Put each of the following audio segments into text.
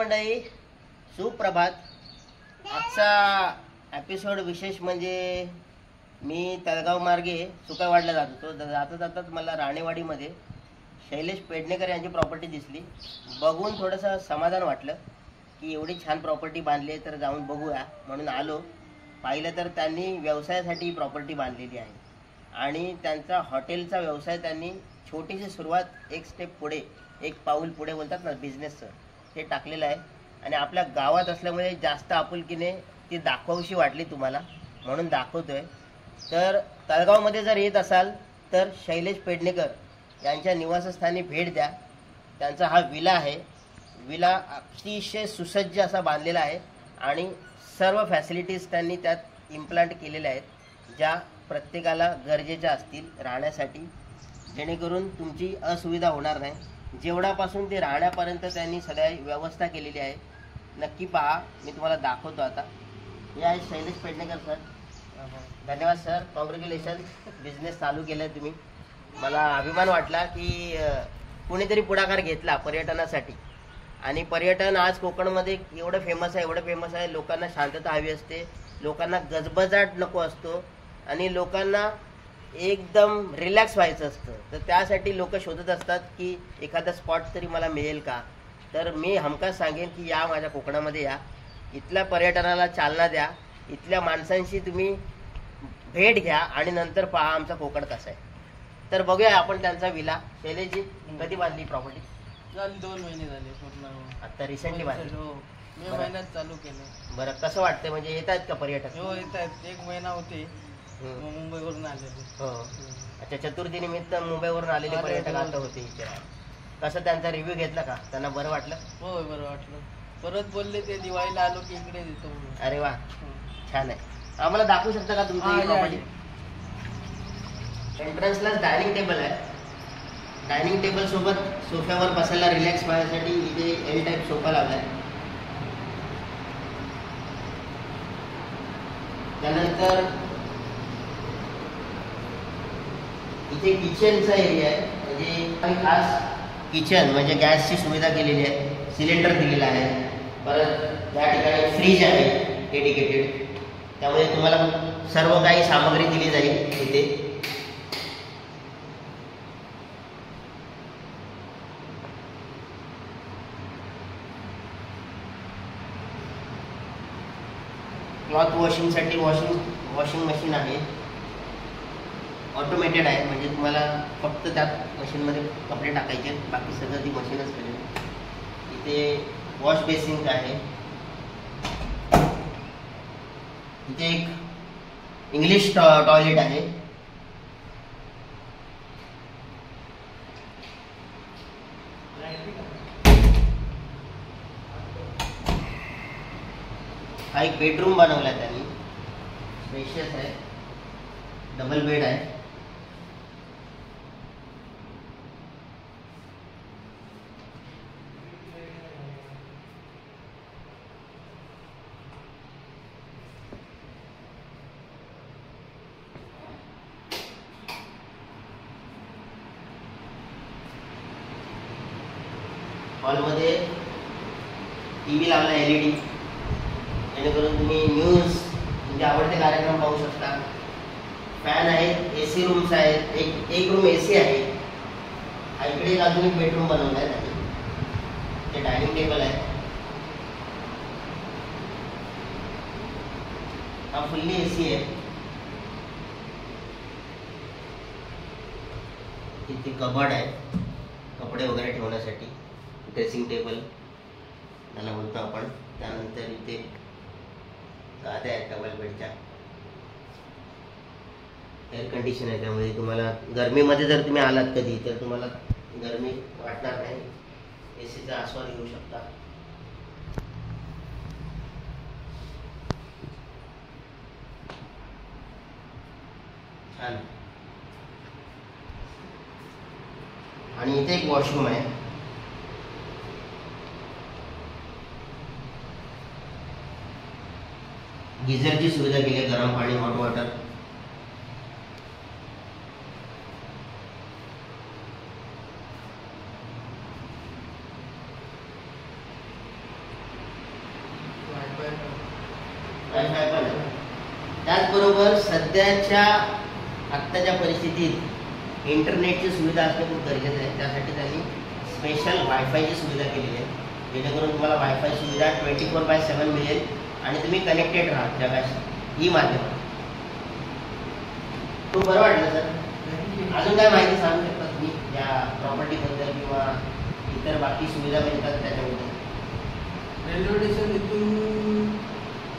मंडळी, सुप्रभात. आजचा एपिसोड विशेष म्हणजे मी तळगाव मार्गे सुकावाडला जात होतो. जाता जाताच मला राणेवाडीमध्ये शैलेश पेडणेकर यांची प्रॉपर्टी दिसली. बघून थोडंसं समाधान वाटलं की एवढी छान प्रॉपर्टी बांधली आहे तर जाऊन बघूया म्हणून आलो. पाहिलं तर त्यांनी व्यवसायासाठी प्रॉपर्टी बांधलेली आहे आणि त्यांचा हॉटेलचा व्यवसाय त्यांनी छोटीशी सुरुवात, एक स्टेप पुढे, एक पाऊल पुढे बोलतात ना बिझनेसचं, ते टाकलेलं आहे. आणि आपल्या गावात असल्यामुळे जास्त आपुलकीने ती दाखवावीशी वाटली तुम्हाला म्हणून दाखवतोय. तर तळगावमध्ये जर येत असाल तर शैलेश पेडणेकर यांच्या निवासस्थानी भेट द्या. त्यांचा हा विला आहे. विला अतिशय सुसज्ज असा बांधलेला आहे आणि सर्व फॅसिलिटीज त्यांनी त्यात इम्प्लांट केलेल्या आहेत ज्या प्रत्येकाला गरजेच्या असतील राहण्यासाठी, जेणेकरून तुमची असुविधा होणार नाही. जेवणापासून ते राहण्यापर्यंत त्यांनी सगळ्या व्यवस्था केलेली आहे. नक्की पहा, मी तुम्हाला दाखवतो. आता हे आहे शैलेश पेडणेकर सर. धन्यवाद सर, कॉंग्रॅच्युलेशन. बिझनेस चालू केला आहे तुम्ही. मला अभिमान वाटला की कोणीतरी पुढाकार घेतला पर्यटनासाठी. आणि पर्यटन आज कोकणमध्ये एवढं फेमस आहे. लोकांना शांतता हवी असते, लोकांना गजबजाट नको असतो आणि लोकांना एकदम रिलॅक्स व्हायचं असतं. तर त्यासाठी लोक शोधत असतात की एखादा स्पॉट तरी मला मिळेल का. तर मी हमखास सांगेन की या माझ्या कोकणामध्ये या, इथल्या पर्यटनाला चालना द्या, इथल्या माणसांशी तुम्ही भेट घ्या आणि नंतर पहा आमचा कोकण कसा आहे. तर बघूया आपण त्यांचा विला. शैलेशजी, कधी बांधली प्रॉपर्टी? झाली 2 महिने झाले पूर्ण. आता रिसेंटली बांधली? हो, मे महिन्यात चालू केलं. बरं, कसं वाटतंय? म्हणजे येत आहेत का पर्यटक? हो, येत आहेत. 1 महिना होते, मुंबईवरून आलेले. हो, अच्छा. चतुर्थी निमित्त मुंबईवरून आलेले पर्यटक आता होते इथे. कसं त्यांचा रिव्ह्यू घेतला का? त्यांना बरं वाटलं? हो, बरं वाटलं. परत बोलले ते दिवाळीला आलो की इकडे येतो म्हणून. अरे वा, छान आहे. आम्हाला दाखवू शकता का तुमची प्रॉपर्टी? एंट्रन्सलाच डायनिंग टेबल आहे. डायनिंग टेबल सोबत सोफ्यावर बसायला रिलॅक्स व्हायसाठी इथे एल टाईप सोफा लावलाय. त्यानंतर इथे किचनचा एरिया आहे. म्हणजे खास किचन म्हणजे गॅसची सुविधा केलेली आहे, सिलेंडर दिलेला आहे. परत या ठिकाणी फ्रीज आहे डेडिकेटेड, त्यामुळे तुम्हाला सर्व काही सामग्री दिली जाईल इथे. क्लॉथ वॉशिंगसाठी वॉशिंग मशीन आहे. ऑटोमेटेड आहे, म्हणजे तुम्हाला फक्त त्यात मशीनमध्ये कपडे टाकायचे, बाकी सगळं ती मशीनच करेल. इथे वॉश बेसिन आहे. इथे एक इंग्लिश टॉयलेट आहे. हा एक बेडरूम बनवला आहे त्यांनी, स्पेशियस आहे, डबल बेड आहे. हॉलमध्ये टीव्ही लावला LED, जेणेकरून तुम्ही न्यूज, तुमचे आवडते कार्यक्रम पाहू शकता. फॅन आहेत, AC रूम्स आहेत. एक रूम AC आहे. इकडे एक अजून एक बेडरूम बनवला आहे त्यांनी. ते डायनिंग टेबल आहे. हा फुल्ली AC आहे. इथे कबर्ड आहे कपडे वगैरे ठेवण्यासाठी, ड्रेसिंग टेबल त्याला म्हणतो आपण. त्यानंतर इथे गाद्या आहेत डबल बेडच्या. एअर कंडिशन आहे, त्यामुळे तुम्हाला गरमीमध्ये जर तुम्ही आलात कधी तर तुम्हाला गरमी वाटणार नाही. ACचा आस्वाद घेऊ शकता. छान. आणि इथे एक वॉशरूम आहे. गिझरची सुविधा केली आहे, गरम पाणी, हॉट वॉटर. त्याचबरोबर सध्याच्या आत्ताच्या परिस्थितीत इंटरनेटची सुविधा असणं खूप गरजेचं आहे. त्यासाठी त्यांनी स्पेशल वायफायची सुविधा केलेली आहे, जेणेकरून तुम्हाला वायफाय सुविधा 24/7 मिळेल आणि तुम्ही कनेक्टेड राहा जगाशी ही माध्यम. खूप बरं वाटलं सर. अजून काय माहिती सांगू शकता तुम्ही या प्रॉपर्टीबद्दल किंवा इतर बाकी सुविधा मिळतात त्याच्याबद्दल? रेल्वे स्टेशन इथून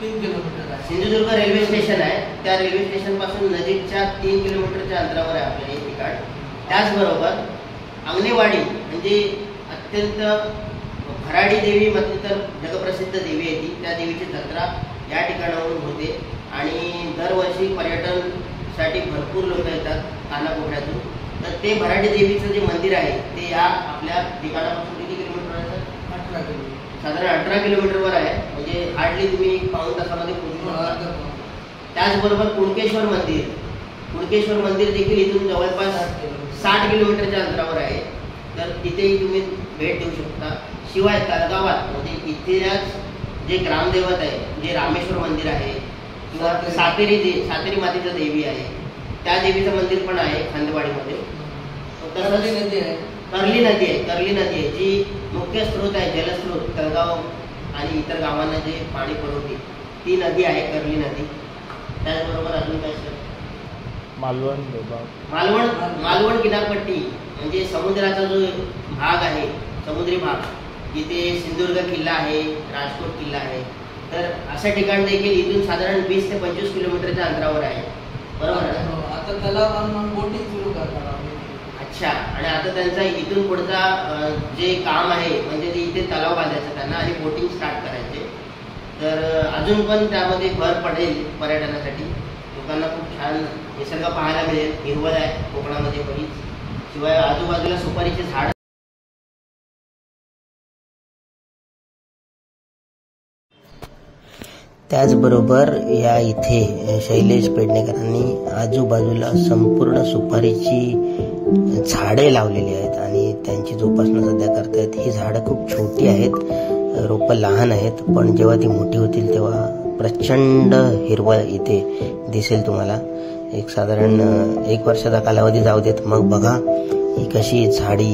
3 किलोमीटर आहे. सिंधुदुर्ग रेल्वे स्टेशन आहे, त्या रेल्वे स्टेशन पासून नजीकच्या 3 किलोमीटरच्या अंतरावर आहे आपलं हे ठिकाण. त्याचबरोबर अंगणेवाडी म्हणजे अत्यंत भराडी देवी म्हटली तर जगप्रसिद्ध देवी आहे ती. त्या देवीची जत्रा या ठिकाणावरून होते आणि दरवर्षी पर्यटनसाठी भरपूर लोक येतात कानाकोपऱ्यातून. तर ते भराडी देवीचं जे मंदिर आहे ते या आपल्या ठिकाणापासून किती किलोमीटर आहे सर? 18 किलोमीटर. साधारण 18 किलोमीटरवर आहे, म्हणजे हार्डली तुम्ही पाऊण तासामध्ये पोहोचू शकता. त्याचबरोबर कुणकेश्वर मंदिर देखील इथून जवळपास 60 किलोमीटरच्या अंतरावर आहे. तर तिथेही तुम्ही भेट देऊ शकता. शिवाय तळगावात म्हणजे इथेच जे ग्रामदैवत आहे, जे रामेश्वर मंदिर आहे किंवा सातेरी मातेचं देवी आहे, त्या देवीचं मंदिर पण आहे खांदेवाडीमध्ये. कर्ली नदी आहे. कर्ली नदी आहे जी मुख्य स्रोत आहे, जलस्रोत तळगाव आणि इतर गावांना जे पाणी पुरवते ती नदी आहे कर्ली नदी. त्याचबरोबर अजून काय सर? मालवण किनारपट्टी म्हणजे समुद्राचा जो भाग आहे, समुद्री भाग, जिथे सिंधुदुर्ग किल्ला आहे, राजकोट किल्ला आहे. तर असं ठिकाण देखील इथून साधारण 20 ते 25 किलोमीटरच्या अंतरावर आहे. बरोबर ना? आता तलाव बोटिंग सुरू करणार आहोत. अच्छा. आणि आता त्यांचा इथून पुढचा जे काम आहे म्हणजे ते इथे तलाव बांधायचं त्यांना आणि बोटिंग स्टार्ट करायचे. तर अजून पण त्यामध्ये भर पडेल पर्यटनासाठी. लोकांना खूप छान निसर्ग पाहायला मिळेल. हिरवळ आहे कोकणामध्ये बरीच. शिवाय आजूबाजूला सुपारीचे झाड. त्याचबरोबर या इथे शैलेश पेडणेकरांनी आजूबाजूला संपूर्ण सुपारीची झाडे लावलेली आहेत आणि त्यांची जोपासना सध्या करतायत. ही झाडं खूप छोटी आहेत, रोपं लहान आहेत, पण जेव्हा ती मोठी होतील तेव्हा प्रचंड हिरवळ इथे दिसेल तुम्हाला. एक साधारण 1 वर्षाचा कालावधी जाऊ देत, मग बघा ही कशी झाडी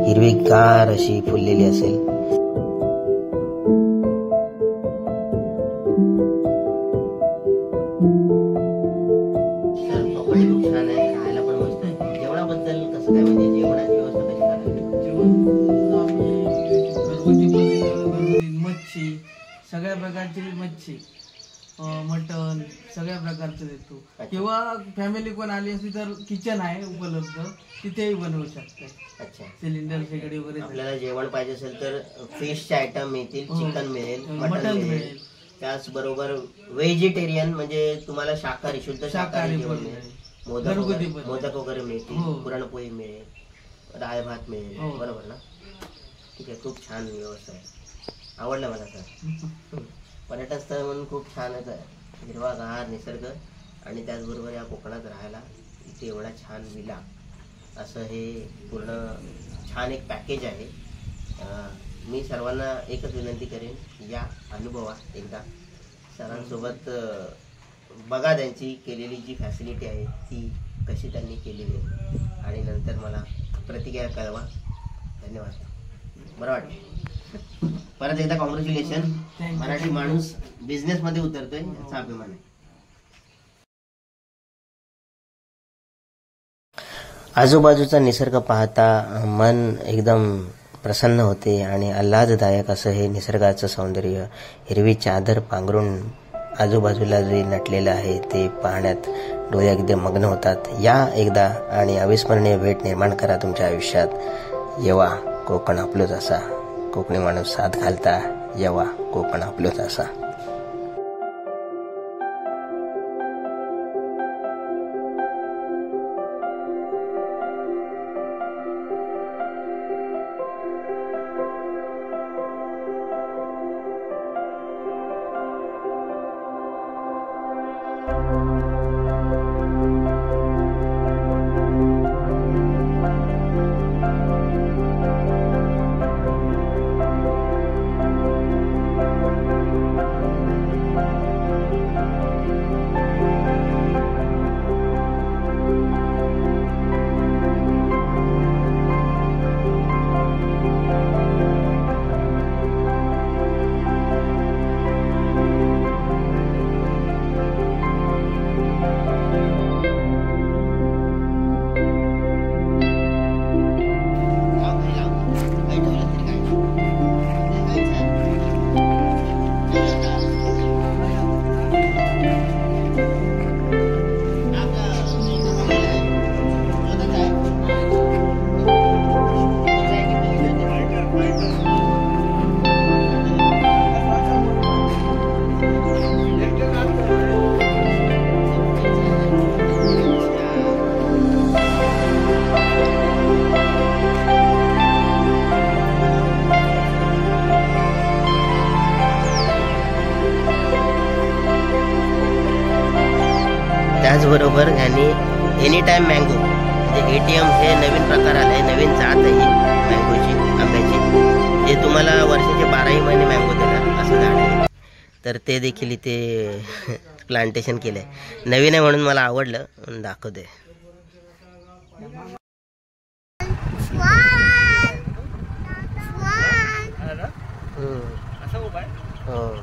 हिरवीगार अशी फुललेली असेल. सगळ्या प्रकारची मच्छी, मटन सगळ्या प्रकारचं देतो. किंवा फॅमिली कोण आली असली तर किचन आहे उपलब्ध, तिथेही बनवू शकते. अच्छा. सिलेंडर शेगडी वगैरे. आपल्याला जेवण पाहिजे असेल तर फिशचे आयटम मिळतील, चिकन मिळेल, मटन मिळेल. त्याचबरोबर व्हेजिटेरियन म्हणजे तुम्हाला शाकाहारी, शुद्ध शाकाहारी जेवण मिळेल. मोदक वगैरे मिळतील, पुरणपोळी मिळेल, डाळ भात मिळेल. बरोबर ना? ठीक आहे. खूप छान व्यवस्था आहे, आवडलं मला सर. पर्यटन स्थळ म्हणून खूप छानच आहे. हिरवागार निसर्ग आणि त्याचबरोबर या कोकणात राहायला इथे एवढा छान विला, असं हे पूर्ण छान एक पॅकेज आहे. मी सर्वांना एकच विनंती करेन, या अनुभवा एकदा सरांसोबत, बघा त्यांची केलेली जी फॅसिलिटी आहे ती कशी त्यांनी केलेली आहे आणि नंतर मला प्रतिक्रिया कळवा. धन्यवाद. बरं वाटतं. परत एकदा कॉंग्रॅच्युलेशन. मराठी माणूस बिझनेस मध्ये उतरतोय याचा अभिमान आहे. आजूबाजूचा निसर्ग पाहता मन एकदम प्रसन्न होते आणि आल्हाददायक असं हे निसर्गाचं सौंदर्य, हिरवी चादर पांघरून आजूबाजूला जे नटलेलं आहे ते पाहण्यात डोळे अगदी मग्न होतात. या एकदा आणि अविस्मरणीय भेट निर्माण करा तुमच्या आयुष्यात. येवा कोकण आपलंच असा, कोकणी माणूस साथ घालता. येवा कोकण आपलंच असा. त्याचबरोबर यांनी एनी टाईम मँगो म्हणजे ATM हे नवीन प्रकार आला आहे, नवीन जात आहे ही मँगोची, आंब्याची, जे तुम्हाला वर्षाचे 12ही महिने मँगो देणार असं झाड आहे. तर ते देखील इथे प्लांटेशन केलं आहे. नवीन आहे म्हणून मला आवडलं म्हणून दाखवते. हो